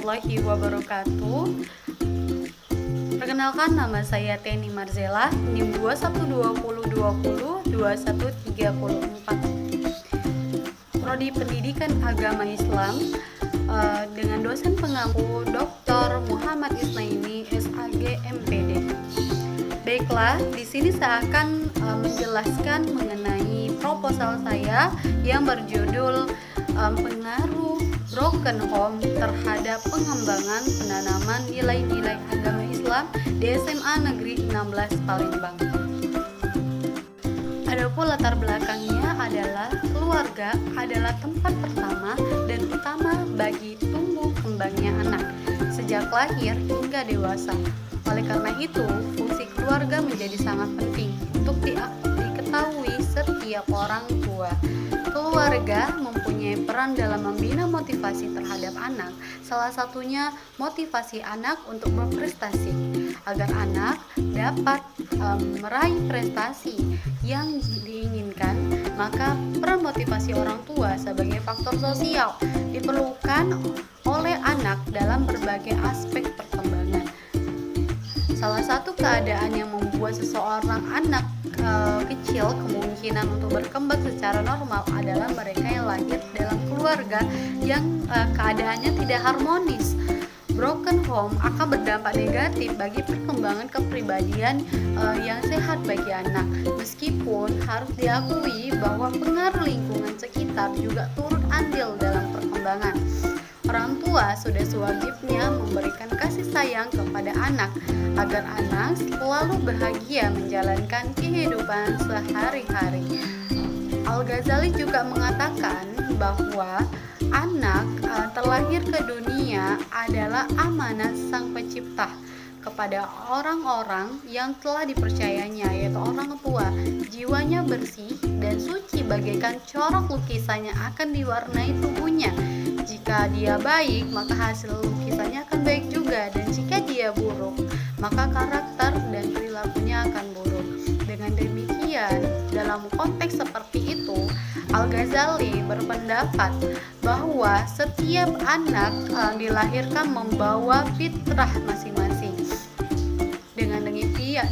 warahmatullahi wabarakatuh. Perkenalkan, nama saya Teni Marzela, NIM 2120202134. Prodi Pendidikan Agama Islam dengan dosen pengampu Dr. Muhammad Isnaini SAG MPD. Baiklah, di sini saya akan menjelaskan mengenai proposal saya yang berjudul pengaruh broken home terhadap pengembangan penanaman nilai-nilai agama Islam di SMA Negeri 16 Palembang. Adapun latar belakangnya adalah keluarga adalah tempat pertama dan utama bagi tumbuh kembangnya anak sejak lahir hingga dewasa. Oleh karena itu, fungsi keluarga menjadi sangat penting untuk diketahui setiap orang tua. Keluarga mempunyai peran dalam membina motivasi terhadap anak, salah satunya motivasi anak untuk berprestasi. Agar anak dapat meraih prestasi yang diinginkan, maka peran motivasi orang tua sebagai faktor sosial diperlukan oleh anak dalam berbagai aspek perkembangan. Salah satu keadaan yang membuat seseorang anak kecil kemungkinan untuk berkembang secara normal adalah mereka yang lahir dalam keluarga yang keadaannya tidak harmonis. Broken home akan berdampak negatif bagi perkembangan kepribadian yang sehat bagi anak. Meskipun harus diakui bahwa pengaruh lingkungan sekitar juga turut andil dalam perkembangan. Orang tua sudah sewajibnya memberikan kasih sayang kepada anak agar anak selalu bahagia menjalankan kehidupan sehari-hari. Al-Ghazali juga mengatakan bahwa anak terlahir ke dunia adalah amanat Sang Pencipta kepada orang-orang yang telah dipercayanya, yaitu orang tua. Jiwanya bersih dan suci bagaikan corak lukisannya akan diwarnai tubuhnya. Jika dia baik, maka hasil lukisannya akan baik juga, dan jika dia buruk, maka karakter dan perilakunya akan buruk. Dengan demikian, dalam konteks seperti itu, Al-Ghazali berpendapat bahwa setiap anak dilahirkan membawa fitrah masing-masing. Dengan demikian,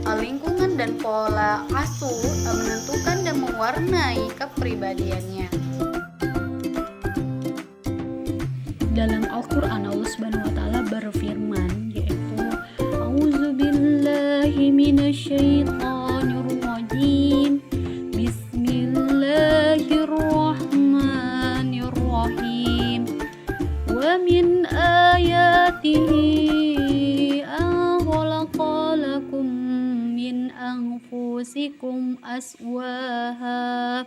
lingkungan dan pola asuh menentukan dan mewarnai kepribadiannya. Dalam Al-Quran, Allah Subhanahu wa Ta'ala berfirman, yaitu A'udzubillahi minasyaitonirrajim, Bismillahirrahmanirrahim, wa min ayatihi an khalaqalakum min anfusikum aswaha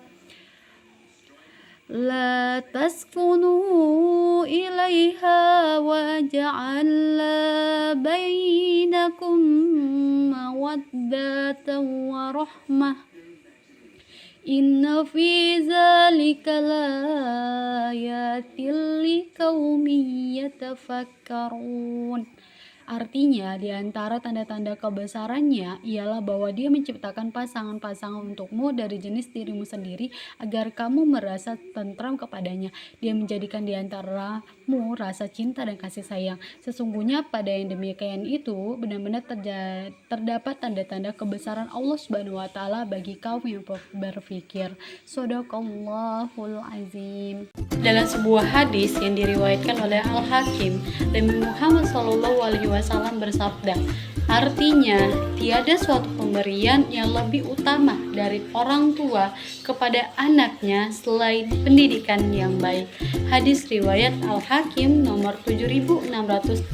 la taskunu ilaiha wa ja'ala bainakum mawaddatan wa rahmah inna fi zalika laayatil liqaumin yatafakkarun. Artinya, di antara tanda-tanda kebesarannya ialah bahwa Dia menciptakan pasangan-pasangan untukmu dari jenis dirimu sendiri agar kamu merasa tentram kepadanya. Dia menjadikan di antaramu rasa cinta dan kasih sayang. Sesungguhnya pada yang demikian itu benar-benar terdapat tanda-tanda kebesaran Allah Subhanahu wa Ta'ala bagi kaum yang berpikir. Shadaqallahul azim. Dalam sebuah hadis yang diriwayatkan oleh Al-Hakim, Nabi Muhammad SAW bersabda, artinya tiada suatu pemberian yang lebih utama dari orang tua kepada anaknya selain pendidikan yang baik. Hadis riwayat Al-Hakim nomor 7679.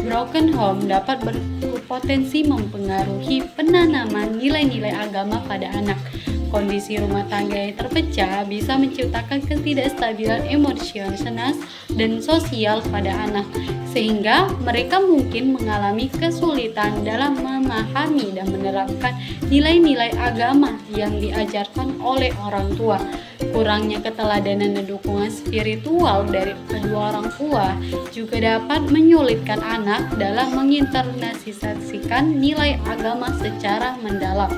Broken home dapat berpotensi mempengaruhi penanaman nilai-nilai agama pada anak. Kondisi rumah tangga yang terpecah bisa menciptakan ketidakstabilan emosional dan sosial pada anak, sehingga mereka mungkin mengalami kesulitan dalam memahami dan menerapkan nilai-nilai agama yang diajarkan oleh orang tua. Kurangnya keteladanan dan dukungan spiritual dari kedua orang tua juga dapat menyulitkan anak dalam menginternalisasikan nilai agama secara mendalam.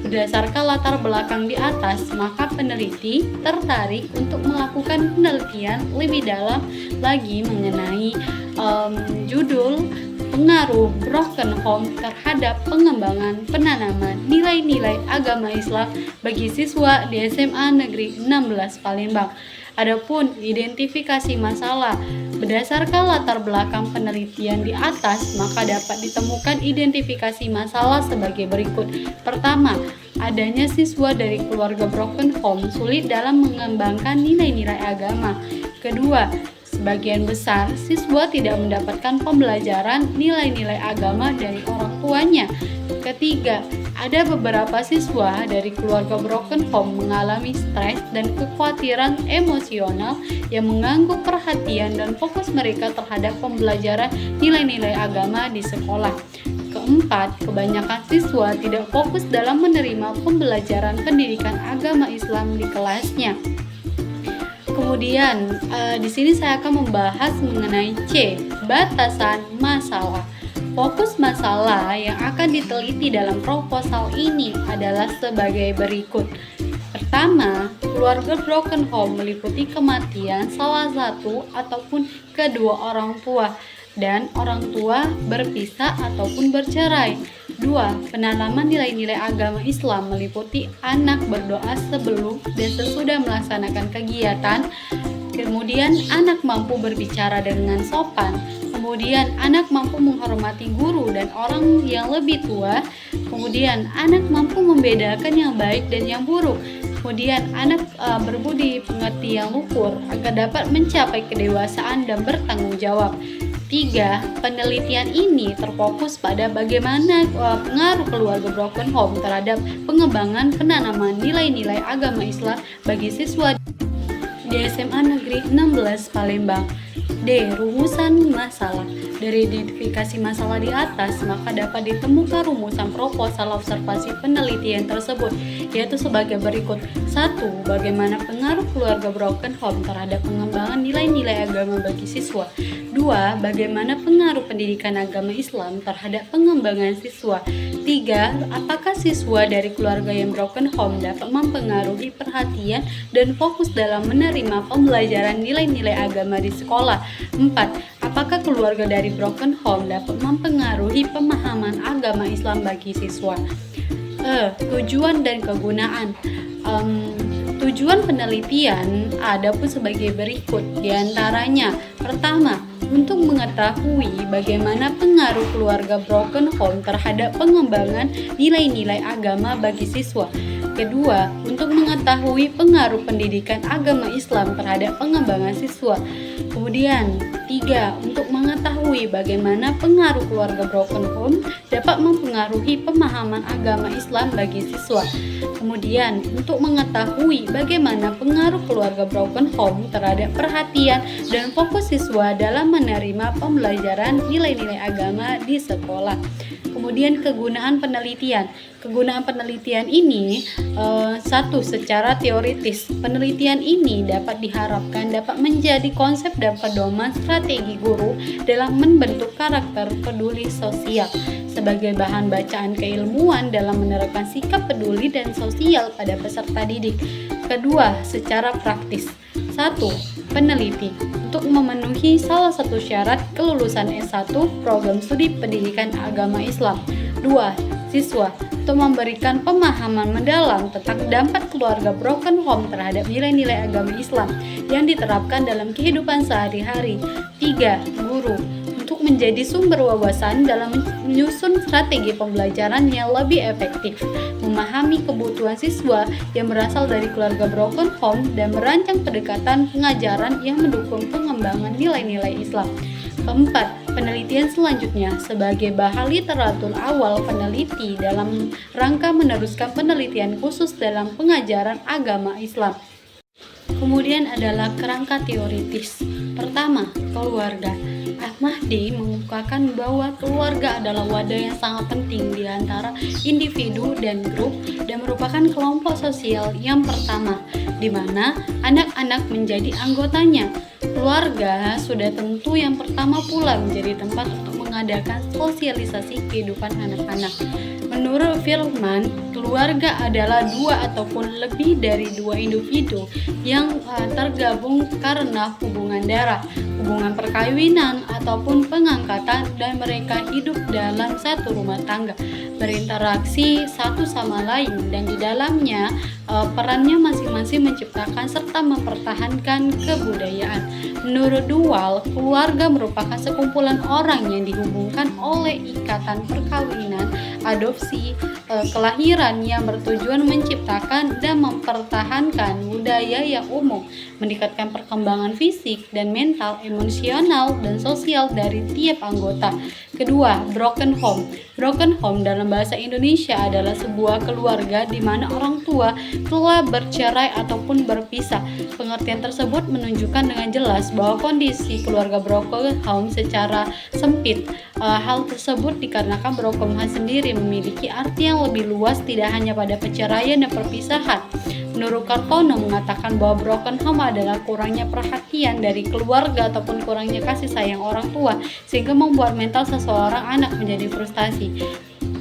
Berdasarkan latar belakang di atas, maka peneliti tertarik untuk melakukan penelitian lebih dalam lagi mengenai judul pengaruh broken home terhadap pengembangan penanaman nilai-nilai agama Islam bagi siswa di SMA Negeri 16 Palembang. Adapun identifikasi masalah, berdasarkan latar belakang penelitian di atas, maka dapat ditemukan identifikasi masalah sebagai berikut. Pertama, adanya siswa dari keluarga broken home sulit dalam mengembangkan nilai-nilai agama. Kedua, sebagian besar siswa tidak mendapatkan pembelajaran nilai-nilai agama dari orang tuanya. Ketiga, ada beberapa siswa dari keluarga broken home mengalami stres dan kekhawatiran emosional yang mengganggu perhatian dan fokus mereka terhadap pembelajaran nilai-nilai agama di sekolah. Keempat, kebanyakan siswa tidak fokus dalam menerima pembelajaran pendidikan agama Islam di kelasnya. Kemudian, di sini saya akan membahas mengenai C, batasan masalah. Fokus masalah yang akan diteliti dalam proposal ini adalah sebagai berikut. Pertama, keluarga broken home meliputi kematian salah satu ataupun kedua orang tua dan orang tua berpisah ataupun bercerai. Dua, penanaman nilai-nilai agama Islam meliputi anak berdoa sebelum dan sesudah melaksanakan kegiatan. Kemudian anak mampu berbicara dengan sopan. Kemudian anak mampu menghormati guru dan orang yang lebih tua. Kemudian anak mampu membedakan yang baik dan yang buruk. Kemudian anak berbudi pengerti yang luhur agar dapat mencapai kedewasaan dan bertanggung jawab. 3. Penelitian ini terfokus pada bagaimana pengaruh keluarga broken home terhadap pengembangan penanaman nilai-nilai agama Islam bagi siswa di SMA Negeri 16 Palembang. D. Rumusan masalah. Dari identifikasi masalah di atas, maka dapat ditemukan rumusan proposal observasi penelitian tersebut, yaitu sebagai berikut. 1. Bagaimana pengaruh keluarga broken home terhadap pengembangan nilai-nilai agama bagi siswa. 2. Bagaimana pengaruh pendidikan agama Islam terhadap pengembangan siswa. 3. Apakah siswa dari keluarga yang broken home dapat mempengaruhi perhatian dan fokus dalam menerima pembelajaran nilai-nilai agama di sekolah. 4. Apakah keluarga dari broken home dapat mempengaruhi pemahaman agama Islam bagi siswa. Tujuan dan kegunaan. Tujuan penelitian ada pun sebagai berikut, diantaranya: pertama, untuk mengetahui bagaimana pengaruh keluarga broken home terhadap pengembangan nilai-nilai agama bagi siswa. Kedua, untuk mengetahui pengaruh pendidikan agama Islam terhadap pengembangan siswa. Kemudian, 3. Untuk mengetahui bagaimana pengaruh keluarga broken home dapat mempengaruhi pemahaman agama Islam bagi siswa. Kemudian, untuk mengetahui bagaimana pengaruh keluarga broken home terhadap perhatian dan fokus siswa dalam menerima pembelajaran nilai-nilai agama di sekolah. Kemudian kegunaan penelitian. Kegunaan penelitian ini satu, secara teoritis. Penelitian ini dapat diharapkan dapat menjadi konsep dan pedoman strategi guru dalam membentuk karakter peduli sosial sebagai bahan bacaan keilmuan dalam menerapkan sikap peduli dan sosial pada peserta didik. Kedua, secara praktis. 1. Peneliti untuk memenuhi salah satu syarat kelulusan S1 program studi pendidikan agama Islam. 2. Siswa untuk memberikan pemahaman mendalam tentang dampak keluarga broken home terhadap nilai-nilai agama Islam yang diterapkan dalam kehidupan sehari-hari. 3. Guru untuk menjadi sumber wawasan dalam menyusun strategi pembelajaran yang lebih efektif, memahami kebutuhan siswa yang berasal dari keluarga broken home, dan merancang pendekatan pengajaran yang mendukung pengembangan nilai-nilai Islam. Keempat, penelitian selanjutnya sebagai bahan literatur awal peneliti dalam rangka meneruskan penelitian khusus dalam pengajaran agama Islam. Kemudian adalah kerangka teoritis. Pertama, keluarga. Mahdi mengungkapkan bahwa keluarga adalah wadah yang sangat penting di antara individu dan grup dan merupakan kelompok sosial yang pertama, di mana anak-anak menjadi anggotanya. Keluarga sudah tentu yang pertama pula menjadi tempat untuk mengadakan sosialisasi kehidupan anak-anak. Menurut Firman, keluarga adalah dua ataupun lebih dari dua individu yang tergabung karena hubungan darah, hubungan perkawinan, ataupun pengangkatan, dan mereka hidup dalam satu rumah tangga, berinteraksi satu sama lain, dan di dalamnya perannya masing-masing menciptakan serta mempertahankan kebudayaan. Menurut Dual, keluarga merupakan sekumpulan orang yang dihubungkan oleh ikatan perkawinan, adopsi, kelahiran yang bertujuan menciptakan dan mempertahankan budaya yang umum, meningkatkan perkembangan fisik dan mental, emosional, dan sosial dari tiap anggota. Kedua, broken home. Broken home dalam bahasa Indonesia adalah sebuah keluarga di mana orang tua telah bercerai ataupun berpisah. Pengertian tersebut menunjukkan dengan jelas bahwa kondisi keluarga broken home secara sempit. Hal tersebut dikarenakan broken home sendiri memiliki arti yang lebih luas, tidak hanya pada perceraian dan perpisahan. Menurut Kartono mengatakan bahwa broken home adalah kurangnya perhatian dari keluarga ataupun kurangnya kasih sayang orang tua, sehingga membuat mental seseorang anak menjadi frustasi.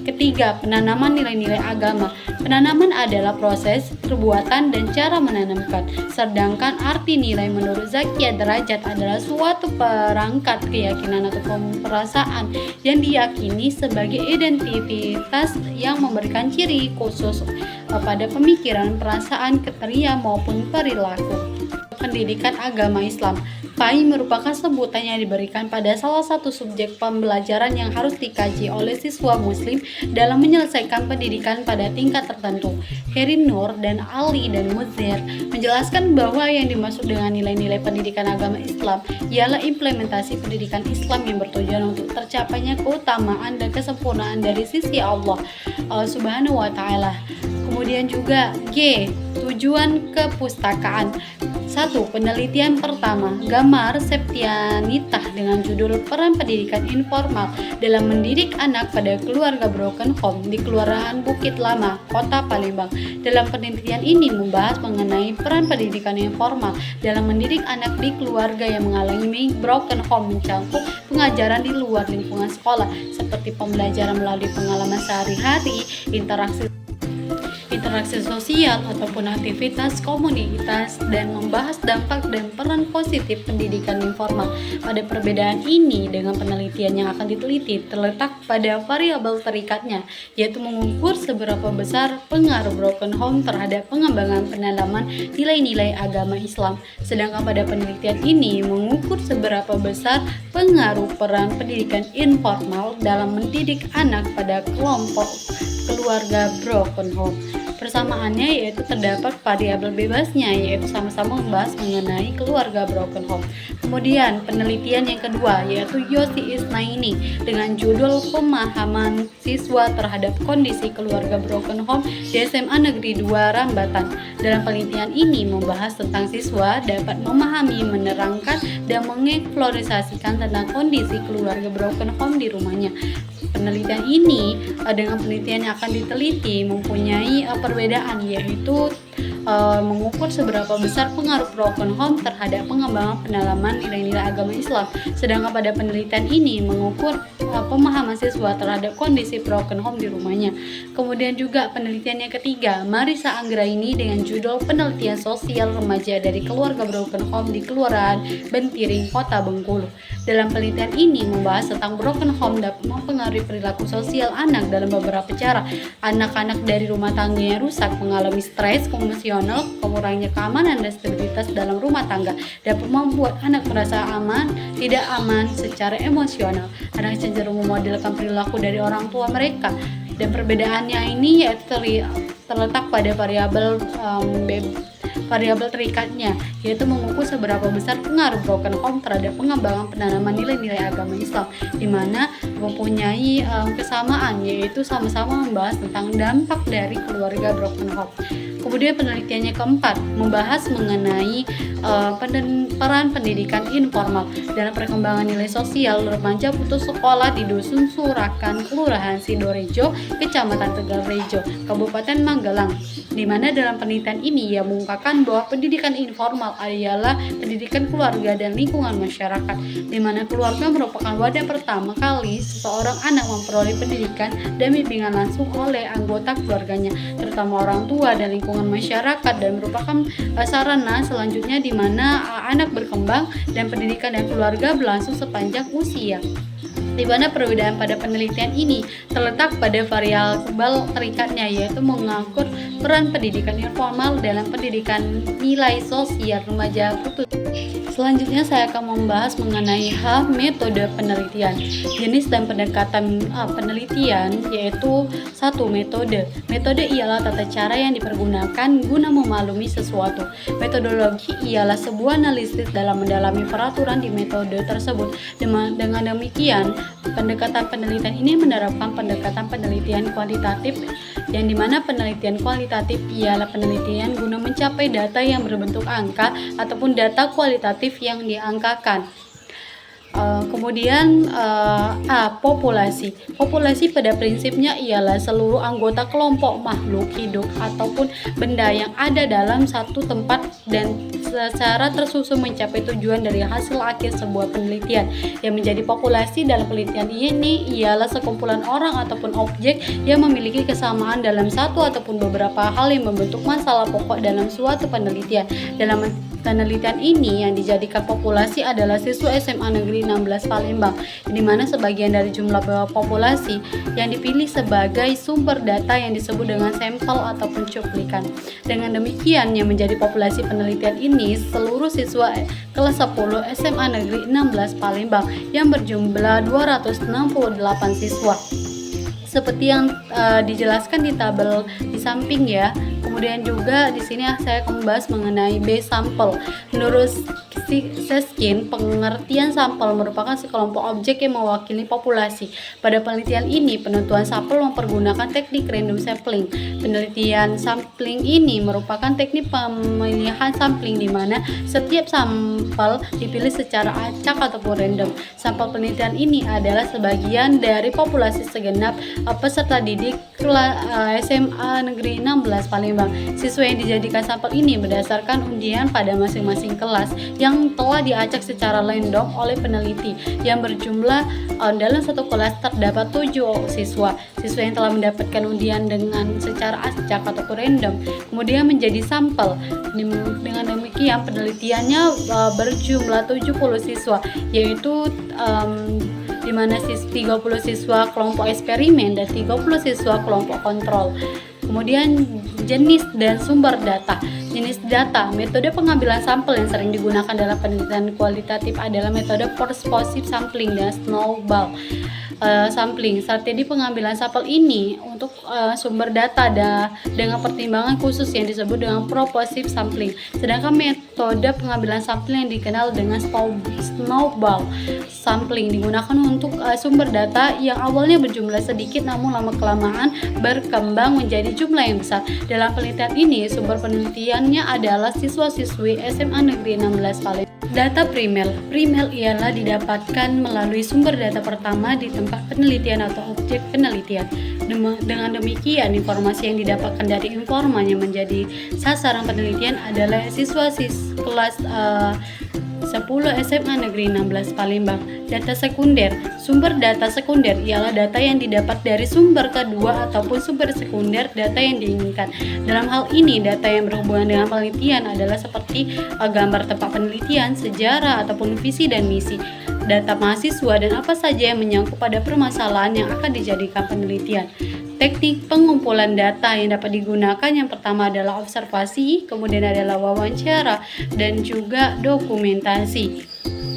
Ketiga, penanaman nilai-nilai agama. Penanaman adalah proses, perbuatan, dan cara menanamkan. Sedangkan arti nilai menurut Zakia Derajat adalah suatu perangkat keyakinan atau perasaan yang diyakini sebagai identitas yang memberikan ciri khusus pada pemikiran, perasaan, kriteria, maupun perilaku. Pendidikan agama Islam. PAI merupakan sebutan yang diberikan pada salah satu subjek pembelajaran yang harus dikaji oleh siswa muslim dalam menyelesaikan pendidikan pada tingkat tertentu. Heri Nur dan Ali dan Muzir menjelaskan bahwa yang dimaksud dengan nilai-nilai pendidikan agama Islam ialah implementasi pendidikan Islam yang bertujuan untuk tercapainya keutamaan dan kesempurnaan dari sisi Allah Subhanahu wa Ta'ala. Kemudian juga G. Tujuan kepustakaan. 1. Penelitian pertama, Gamar Septianitah dengan judul Peran Pendidikan Informal dalam Mendidik Anak pada Keluarga Broken Home di Kelurahan Bukit Lama, Kota Palembang. Dalam penelitian ini membahas mengenai peran pendidikan informal dalam mendidik anak di keluarga yang mengalami broken home, mencakup pengajaran di luar lingkungan sekolah seperti pembelajaran melalui pengalaman sehari-hari, interaksi sosial ataupun aktivitas komunitas, dan membahas dampak dan peran positif pendidikan informal. Pada perbedaan ini dengan penelitian yang akan diteliti terletak pada variabel terikatnya, yaitu mengukur seberapa besar pengaruh broken home terhadap pengembangan penanaman nilai-nilai agama Islam. Sedangkan pada penelitian ini mengukur seberapa besar pengaruh peran pendidikan informal dalam mendidik anak pada kelompok keluarga broken home. Persamaannya yaitu terdapat variabel bebasnya, yaitu sama-sama membahas mengenai keluarga broken home. Kemudian penelitian yang kedua yaitu Yosi Isnaini dengan judul Pemahaman Siswa Terhadap Kondisi Keluarga Broken Home di SMA Negeri 2 Rambatan. Dalam penelitian ini membahas tentang siswa dapat memahami, menerangkan, dan mengeksplorasikan tentang kondisi keluarga broken home di rumahnya. Penelitian ini dengan penelitian yang akan diteliti mempunyai perbedaan, yaitu mengukur seberapa besar pengaruh broken home terhadap pengembangan pendalaman nilai-nilai agama Islam. Sedangkan pada penelitian ini mengukur pemahaman siswa terhadap kondisi broken home di rumahnya. Kemudian juga penelitian yang ketiga, Marisa Anggraini dengan judul Penelitian Sosial Remaja dari Keluarga Broken Home di Kelurahan Bentiring, Kota Bengkulu. Dalam penelitian ini membahas tentang broken home dapat mempengaruhi perilaku sosial anak dalam beberapa cara. Anak-anak dari rumah tangga yang rusak mengalami stres, emosional, kurangnya keamanan dan stabilitas dalam rumah tangga dapat membuat anak merasa tidak aman secara emosional. Anak cenderung memodelkan perilaku dari orang tua mereka, dan perbedaannya ini yaitu terletak pada variabel terikatnya, yaitu mengukur seberapa besar pengaruh broken home terhadap pengembangan penanaman nilai-nilai agama Islam, di mana mempunyai kesamaan, yaitu sama-sama membahas tentang dampak dari keluarga broken home. Kemudian penelitiannya keempat membahas mengenai peran pendidikan informal dalam perkembangan nilai sosial remaja putus sekolah di Dusun Surakan, Kelurahan Sidorejo, Kecamatan Tegalrejo, Kabupaten Magelang, di mana dalam penelitian ini ia mengungkapkan bahwa pendidikan informal ialah pendidikan keluarga dan lingkungan masyarakat, di mana keluarga merupakan wadah pertama kali seseorang anak memperoleh pendidikan dan bimbingan langsung oleh anggota keluarganya, terutama orang tua dan lingkungan masyarakat, dan merupakan sarana selanjutnya di mana anak berkembang dan pendidikan dan keluarga berlangsung sepanjang usia, di mana perbedaan pada penelitian ini terletak pada variabel terikatnya, yaitu mengatur peran pendidikan informal dalam pendidikan nilai sosial remaja putus. Selanjutnya saya akan membahas mengenai metode penelitian, jenis dan pendekatan penelitian, yaitu satu, metode. Metode ialah tata cara yang dipergunakan guna memaklumi sesuatu. Metodologi ialah sebuah analisis dalam mendalami peraturan di metode tersebut. Dengan demikian, pendekatan penelitian ini menerapkan pendekatan penelitian kuantitatif, yang dimana penelitian kualitatif ialah penelitian guna mencapai data yang berbentuk angka ataupun data kualitatif yang diangkakan. Kemudian populasi. Populasi pada prinsipnya ialah seluruh anggota kelompok makhluk hidup ataupun benda yang ada dalam satu tempat dan secara tersusun mencapai tujuan dari hasil akhir sebuah penelitian. Yang menjadi populasi dalam penelitian ini ialah sekumpulan orang ataupun objek yang memiliki kesamaan dalam satu ataupun beberapa hal yang membentuk masalah pokok dalam suatu penelitian. Dalam penelitian ini yang dijadikan populasi adalah siswa SMA Negeri 16 Palembang, di mana sebagian dari jumlah populasi yang dipilih sebagai sumber data yang disebut dengan sampel ataupun cuplikan. Dengan demikian, yang menjadi populasi penelitian ini seluruh siswa kelas 10 SMA Negeri 16 Palembang yang berjumlah 268 siswa. Seperti yang dijelaskan di tabel di samping ya. Kemudian juga di sini saya akan membahas mengenai B sampel. Menurut Seskin, pengertian sampel merupakan sekelompok objek yang mewakili populasi. Pada penelitian ini, penentuan sampel mempergunakan teknik random sampling. Penelitian sampling ini merupakan teknik pemilihan sampling di mana setiap sampel dipilih secara acak ataupun random. Sampel penelitian ini adalah sebagian dari populasi segenap peserta didik SMA Negeri 16 Palembang. Siswa yang dijadikan sampel ini berdasarkan undian pada masing-masing kelas yang telah diacak secara random oleh peneliti, yang berjumlah dalam satu kelas terdapat 7 siswa. Siswa yang telah mendapatkan undian dengan secara acak ataupun random kemudian menjadi sampel. Dengan demikian penelitiannya berjumlah 70 siswa, yaitu di mana 30 siswa kelompok eksperimen dan 30 siswa kelompok kontrol. Kemudian jenis dan sumber data. Jenis data, metode pengambilan sampel yang sering digunakan dalam penelitian kualitatif adalah metode persuasive sampling dan snowball sampling. Strategi pengambilan sampel ini untuk sumber data dengan pertimbangan khusus yang disebut dengan propositive sampling. Sedangkan metode pengambilan sampel yang dikenal dengan snowball sampling digunakan untuk sumber data yang awalnya berjumlah sedikit namun lama-kelamaan berkembang menjadi jumlah yang besar. Dalam penelitian ini, sumber penelitiannya adalah siswa-siswi SMA Negeri 16 Palembang. Data primer. Primer ialah didapatkan melalui sumber data pertama di tempat penelitian atau objek penelitian. Dengan demikian, informasi yang didapatkan dari informan yang menjadi sasaran penelitian adalah siswa kelas 10 SMA Negeri 16 Palembang. Data sekunder. Sumber data sekunder ialah data yang didapat dari sumber kedua ataupun sumber sekunder data yang diinginkan. Dalam hal ini, data yang berhubungan dengan penelitian adalah seperti gambar tempat penelitian, sejarah ataupun visi dan misi, data mahasiswa, dan apa saja yang menyangkut pada permasalahan yang akan dijadikan penelitian. Teknik pengumpulan data yang dapat digunakan yang pertama adalah observasi, kemudian adalah wawancara, dan juga dokumentasi.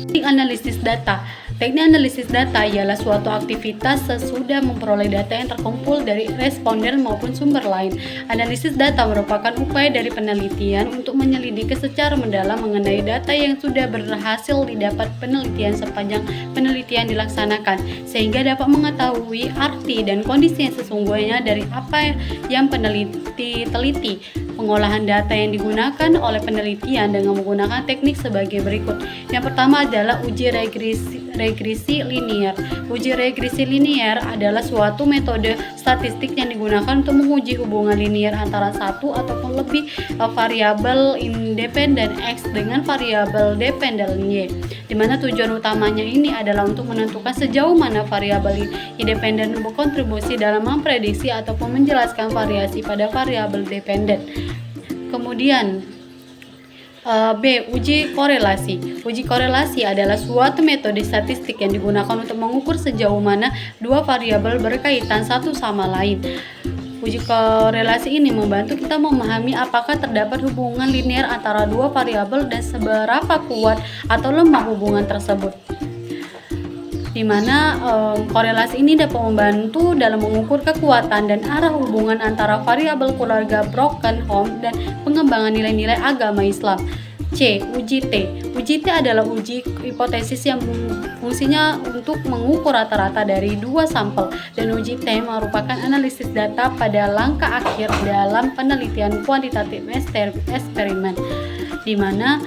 Teknik analisis data. Teknik analisis data ialah suatu aktivitas sesudah memperoleh data yang terkumpul dari responden maupun sumber lain. Analisis data merupakan upaya dari penelitian untuk menyelidiki secara mendalam mengenai data yang sudah berhasil didapat penelitian sepanjang penelitian dilaksanakan, sehingga dapat mengetahui arti dan kondisi yang sesungguhnya dari apa yang peneliti teliti. Pengolahan data yang digunakan oleh penelitian dengan menggunakan teknik sebagai berikut. Yang pertama adalah uji regresi linier. Uji regresi linier adalah suatu metode statistik yang digunakan untuk menguji hubungan linier antara satu ataupun lebih variabel independen X dengan variabel dependen Y, di mana tujuan utamanya ini adalah untuk menentukan sejauh mana variabel independen berkontribusi dalam memprediksi ataupun menjelaskan variasi pada variabel dependen. Kemudian B. Uji korelasi. Uji korelasi adalah suatu metode statistik yang digunakan untuk mengukur sejauh mana dua variabel berkaitan satu sama lain. Uji korelasi ini membantu kita memahami apakah terdapat hubungan linear antara dua variabel dan seberapa kuat atau lemah hubungan tersebut. Di mana korelasi ini dapat membantu dalam mengukur kekuatan dan arah hubungan antara variabel keluarga broken home dan pengembangan nilai-nilai agama Islam. C. Uji T. Uji T adalah uji hipotesis yang fungsinya untuk mengukur rata-rata dari dua sampel, dan uji T merupakan analisis data pada langkah akhir dalam penelitian kuantitatif eksperimen, di mana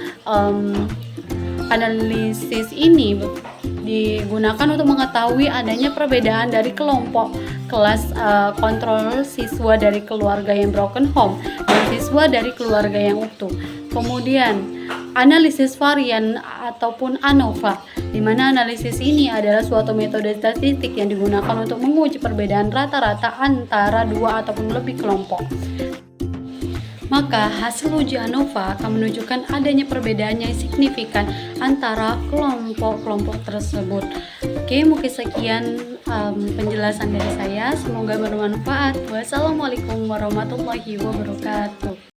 analisis ini digunakan untuk mengetahui adanya perbedaan dari kelompok kelas kontrol siswa dari keluarga yang broken home dan siswa dari keluarga yang utuh. Kemudian analisis varian ataupun ANOVA, di mana analisis ini adalah suatu metode statistik yang digunakan untuk menguji perbedaan rata-rata antara dua ataupun lebih kelompok. Maka hasil uji ANOVA akan menunjukkan adanya perbedaan yang signifikan antara kelompok-kelompok tersebut. Oke, mungkin sekian penjelasan dari saya. Semoga bermanfaat. Wassalamualaikum warahmatullahi wabarakatuh.